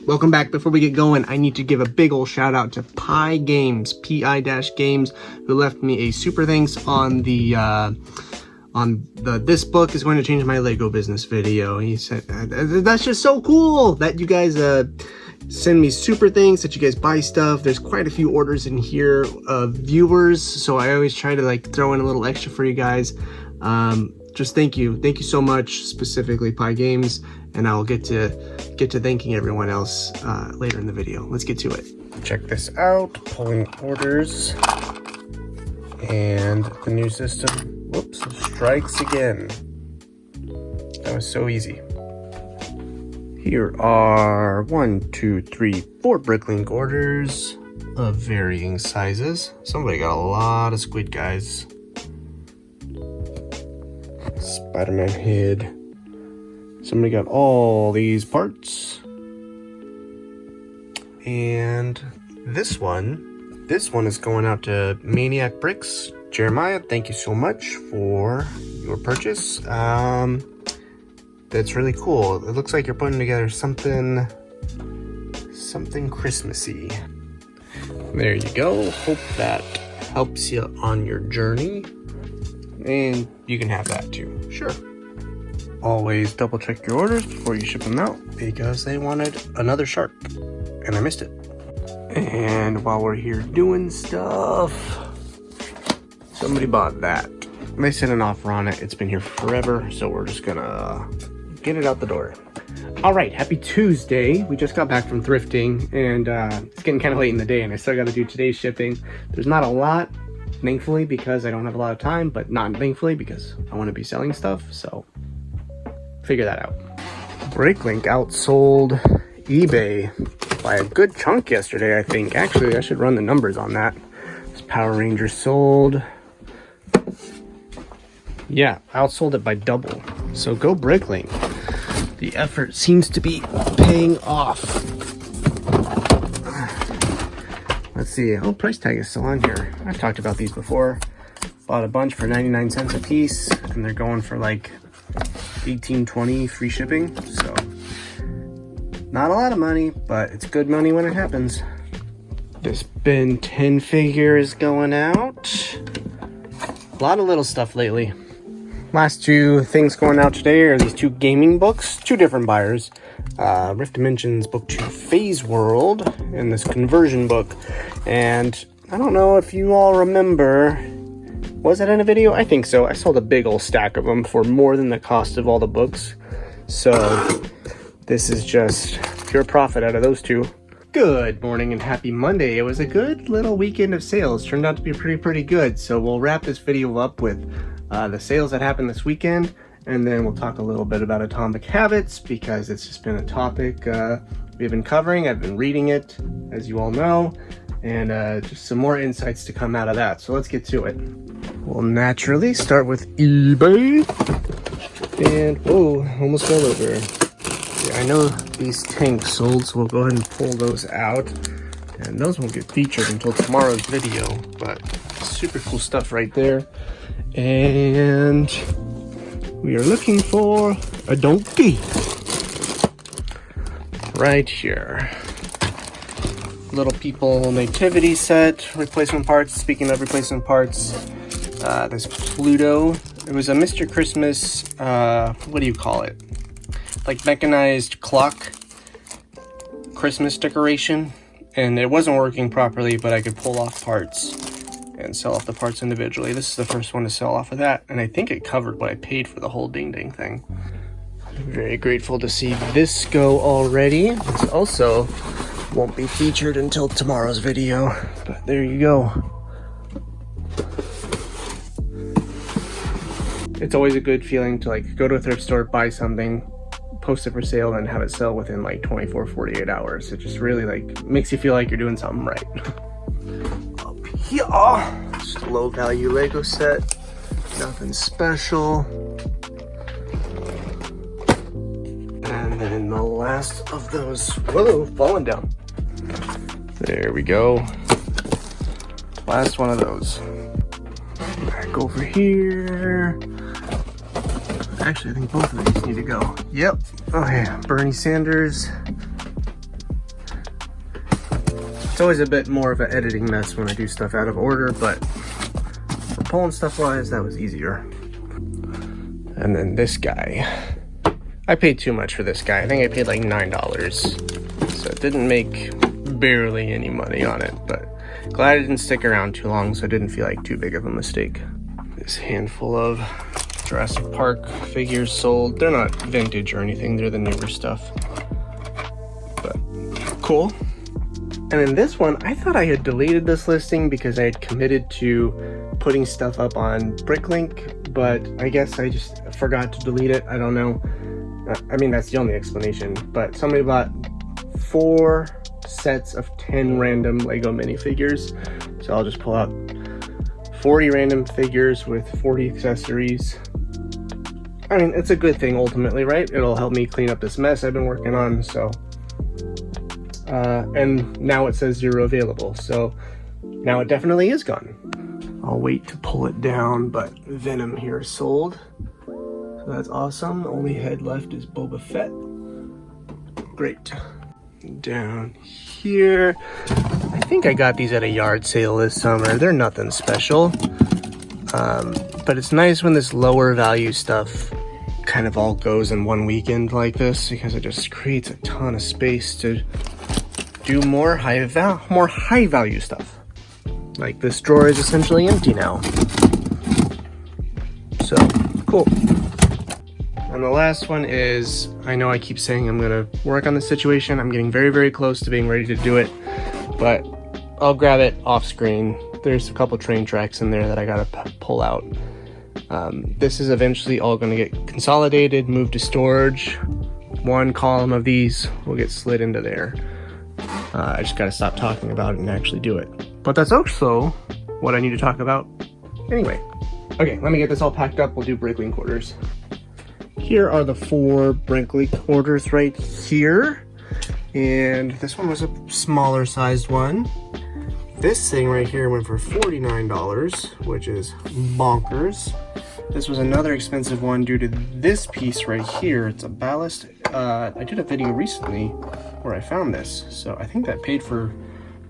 Welcome back. Before we get going, I need to give a big old shout out to Pi Games, Pi-Games, who left me a super thanks on the this book is going to change my Lego business video. He said that's just so cool that you guys send me super thanks, that you guys buy stuff. There's quite a few orders in here of viewers, so I always try to like throw in a little extra for you guys. Just thank you so much, specifically Pi Games, and I'll get to thanking everyone else later in the video. Let's get to it. Check this out, pulling orders, and the new system, whoops, strikes again. That was so easy. Here are 1, 2, 3, 4 Bricklink orders of varying sizes. Somebody got a lot of squid guys. Spider-Man head. Somebody got all these parts. And this one is going out to Maniac Bricks. Jeremiah, thank you so much for your purchase. That's really cool. It looks like you're putting together something Christmassy. There you go. Hope that helps you on your journey. And you can have that too. Sure. Always double check your orders before you ship them out, because they wanted another shark and I missed it. And while we're here doing stuff, somebody bought that. They sent an offer on it. It's been here forever, so we're just gonna get it out the door. All right, happy Tuesday. We just got back from thrifting, and it's getting kind of late in the day, and I still got to do today's shipping. There's not a lot, thankfully, because I don't have a lot of time, but not thankfully because I want to be selling stuff, so figure that out. Bricklink outsold eBay by a good chunk yesterday, I think. Actually, I should run the numbers on that. This Power Ranger sold. Yeah, outsold it by double. So go Bricklink. The effort seems to be paying off. Let's see. Oh, price tag is still on here. I've talked about these before. Bought a bunch for 99 cents a piece, and they're going for like $18.20 free shipping. So not a lot of money, but it's good money when it happens. This bin 10 figure is going out. A lot of little stuff lately. Last two things going out today are these 2 gaming books, 2 different buyers. Rift Dimensions book 2 Phase World, and this conversion book. And I don't know if you all remember, was it in a video? I think so. I sold a big old stack of them for more than the cost of all the books. So this is just pure profit out of those 2. Good morning and happy Monday. It was a good little weekend of sales. Turned out to be pretty good. So we'll wrap this video up with the sales that happened this weekend, and then we'll talk a little bit about Atomic Habits, because it's just been a topic we've been covering. I've been reading it, as you all know, and just some more insights to come out of that. So let's get to it. We'll naturally start with eBay. And whoa, almost fell over. Yeah, I know these tanks sold, so we'll go ahead and pull those out. And those won't get featured until tomorrow's video, but super cool stuff right there. And we are looking for a donkey right here. Little People nativity set, replacement parts. Speaking of replacement parts, this Pluto, it was a Mr. Christmas, what do you call it? Like mechanized clock Christmas decoration, and it wasn't working properly, but I could pull off parts and sell off the parts individually. This is the first one to sell off of that, and I think it covered what I paid for the whole ding thing. Very grateful to see this go already. This also won't be featured until tomorrow's video, but there you go. It's always a good feeling to like go to a thrift store, buy something, post it for sale, and have it sell within like 24, 48 hours. It just really like makes you feel like you're doing something right. Yeah, just a low value Lego set, nothing special. And then the last of those, whoa, falling down. There we go. Last one of those. Back over here. Actually, I think both of these need to go. Yep. Oh yeah, Bernie Sanders It's always a bit more of an editing mess when I do stuff out of order, but for pulling stuff wise, that was easier. And then this guy. I paid too much for this guy. I think I paid like $9. So it didn't make barely any money on it, but glad it didn't stick around too long, so it didn't feel like too big of a mistake. This handful of Jurassic Park figures sold. They're not vintage or anything, they're the newer stuff. But cool. And then this one, I thought I had deleted this listing because I had committed to putting stuff up on Bricklink, but I guess I just forgot to delete it. I don't know. I mean, that's the only explanation, but somebody bought 4 sets of 10 random Lego minifigures. So I'll just pull out 40 random figures with 40 accessories. I mean, it's a good thing ultimately, right? It'll help me clean up this mess I've been working on, so. And now it says 0 available, so now it definitely is gone. I'll wait to pull it down, but Venom here is sold. So that's awesome. The only head left is Boba Fett. Great. Down here, I think I got these at a yard sale this summer. They're nothing special, but it's nice when this lower value stuff kind of all goes in one weekend like this, because it just creates a ton of space to do more high value stuff. Like this drawer is essentially empty now. So cool. And the last one is, I know I keep saying I'm gonna work on this situation. I'm getting very, very close to being ready to do it, but I'll grab it off screen. There's a couple train tracks in there that I gotta pull out. This is eventually all gonna get consolidated, moved to storage. One column of these will get slid into there. I just gotta stop talking about it and actually do it. But that's also what I need to talk about anyway. Okay, let me get this all packed up. We'll do Bricklink orders. Here are the 4 Bricklink orders right here. And this one was a smaller sized one. This thing right here went for $49, which is bonkers. This was another expensive one due to this piece right here. It's a ballast. I did a video recently where I found this. So I think that paid for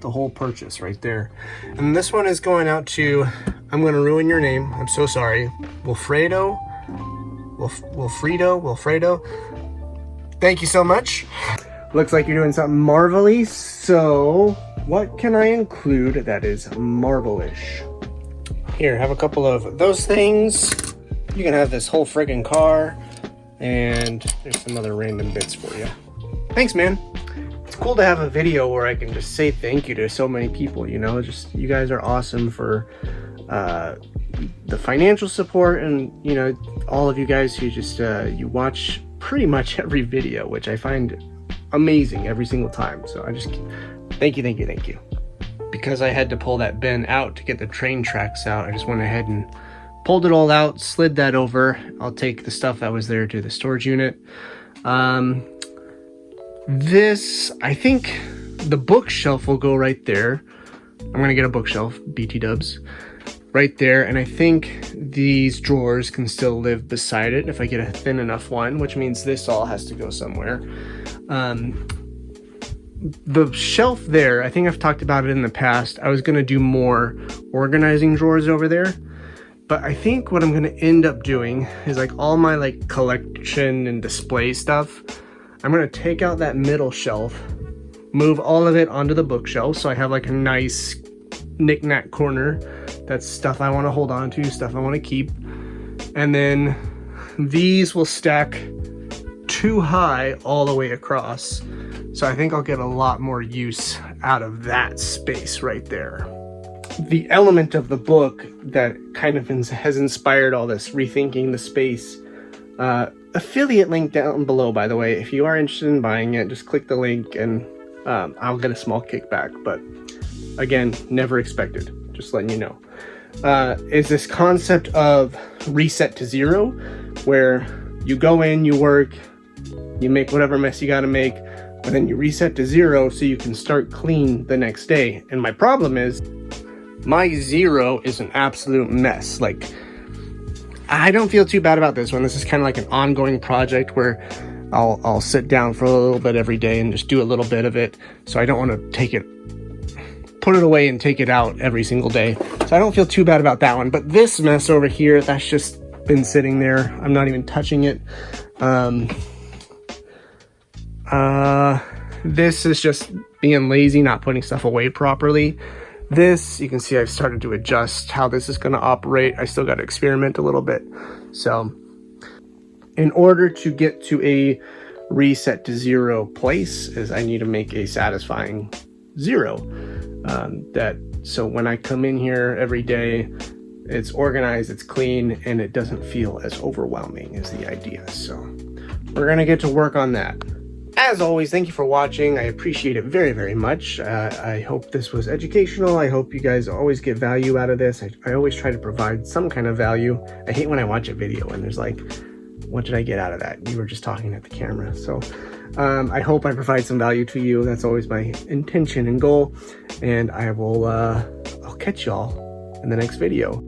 the whole purchase right there. And this one is going out to, I'm gonna ruin your name, I'm so sorry, Wilfredo. Thank you so much. Looks like you're doing something marvelous. So what can I include that is marvelish? Here, have a couple of those things. You can have this whole friggin' car, and there's some other random bits for you. Thanks, man. It's cool to have a video where I can just say thank you to so many people, you know, just you guys are awesome for the financial support, and you know, all of you guys who just you watch pretty much every video, which I find amazing every single time. So I just thank you. Because I had to pull that bin out to get the train tracks out, I just went ahead and pulled it all out, slid that over. I'll take the stuff that was there to the storage unit. This, I think the bookshelf will go right there. I'm gonna get a bookshelf, BT dubs, right there. And I think these drawers can still live beside it if I get a thin enough one, which means this all has to go somewhere. The shelf there, I think I've talked about it in the past. I was gonna do more organizing drawers over there, but I think what I'm gonna end up doing is like all my like collection and display stuff, I'm gonna take out that middle shelf, move all of it onto the bookshelf, so I have like a nice knick-knack corner. That's stuff I want to hold on to, stuff I want to keep. And then these will stack too high all the way across. So I think I'll get a lot more use out of that space right there. The element of the book that kind of has inspired all this, rethinking the space, affiliate link down below, by the way. If you are interested in buying it, just click the link and I'll get a small kickback, but again, never expected, just letting you know. Is this concept of reset to 0, where you go in, you work, you make whatever mess you gotta make, but then you reset to 0 so you can start clean the next day. And my problem is, my 0 is an absolute mess. Like, I don't feel too bad about this one. This is kind of like an ongoing project where I'll sit down for a little bit every day and just do a little bit of it. So I don't want to take it put it away and take it out every single day. So I don't feel too bad about that one. But this mess over here, that's just been sitting there. I'm not even touching it. This is just being lazy, not putting stuff away properly. This, you can see I've started to adjust how this is going to operate. I still got to experiment a little bit. So in order to get to a reset to 0 place, is I need to make a satisfying 0. So when I come in here every day, it's organized, it's clean, and it doesn't feel as overwhelming is the idea. So we're going to get to work on that. As always, thank you for watching. I appreciate it very, very much. I hope this was educational. I hope you guys always get value out of this. I always try to provide some kind of value. I hate when I watch a video and there's like, what did I get out of that? You were just talking at the camera. So I hope I provide some value to you. That's always my intention and goal. And I will, I'll catch y'all in the next video.